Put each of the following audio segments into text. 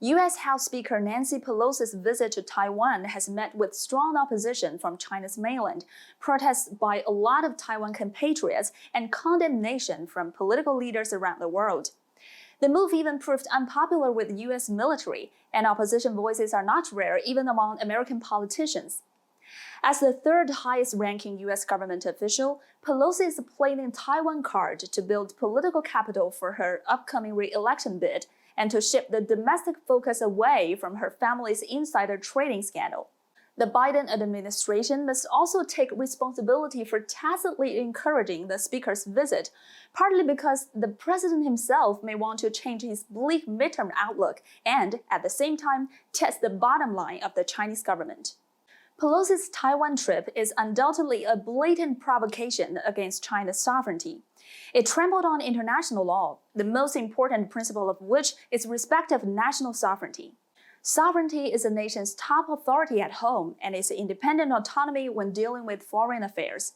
U.S. House Speaker Nancy Pelosi's visit to Taiwan has met with strong opposition from China's mainland, protests by a lot of Taiwan compatriots, and condemnation from political leaders around the world. The move even proved unpopular with the U.S. military, and opposition voices are not rare even among American politicians. As the third highest-ranking U.S. government official, Pelosi is playing the Taiwan card to build political capital for her upcoming re-election bid and to shift the domestic focus away from her family's insider trading scandal. The Biden administration must also take responsibility for tacitly encouraging the speaker's visit, partly because the president himself may want to change his bleak midterm outlook and, at the same time, test the bottom line of the Chinese government. Pelosi's Taiwan trip is undoubtedly a blatant provocation against China's sovereignty. It trampled on international law, the most important principle of which is respect of national sovereignty. Sovereignty is a nation's top authority at home and its independent autonomy when dealing with foreign affairs.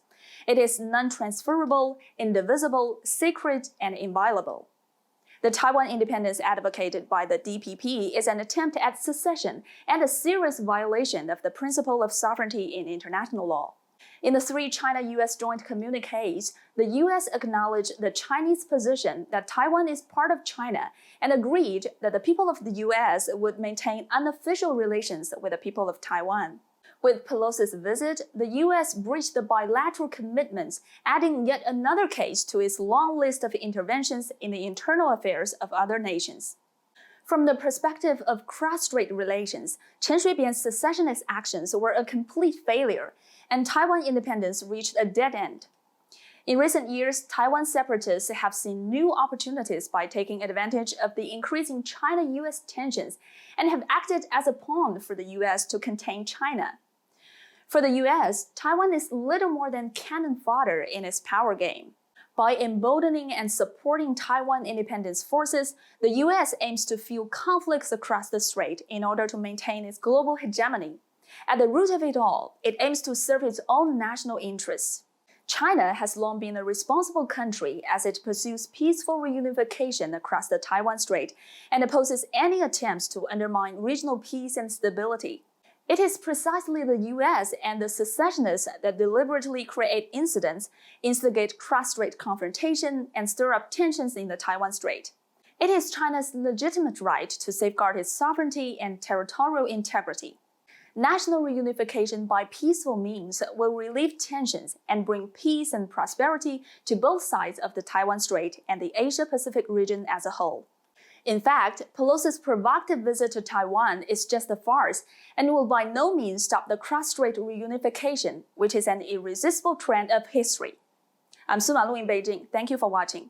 It is non-transferable, indivisible, sacred, and inviolable. The Taiwan independence advocated by the DPP is an attempt at secession and a serious violation of the principle of sovereignty in international law. In the three China-U.S. joint communiques, the U.S. acknowledged the Chinese position that Taiwan is part of China and agreed that the people of the U.S. would maintain unofficial relations with the people of Taiwan. With Pelosi's visit, the U.S. breached the bilateral commitments, adding yet another case to its long list of interventions in the internal affairs of other nations. From the perspective of cross-strait relations, Chen Shui-bian's secessionist actions were a complete failure, and Taiwan independence reached a dead end. In recent years, Taiwan separatists have seen new opportunities by taking advantage of the increasing China-U.S. tensions and have acted as a pawn for the U.S. to contain China. For the U.S., Taiwan is little more than cannon fodder in its power game. By emboldening and supporting Taiwan independence forces, the U.S. aims to fuel conflicts across the strait in order to maintain its global hegemony. At the root of it all, it aims to serve its own national interests. China has long been a responsible country as it pursues peaceful reunification across the Taiwan Strait and opposes any attempts to undermine regional peace and stability. It is precisely the U.S. and the secessionists that deliberately create incidents, instigate cross-strait confrontation, and stir up tensions in the Taiwan Strait. It is China's legitimate right to safeguard its sovereignty and territorial integrity. National reunification by peaceful means will relieve tensions and bring peace and prosperity to both sides of the Taiwan Strait and the Asia-Pacific region as a whole. In fact, Pelosi's provocative visit to Taiwan is just a farce and will by no means stop the cross-strait reunification, which is an irresistible trend of history. I'm Su Malu in Beijing. Thank you for watching.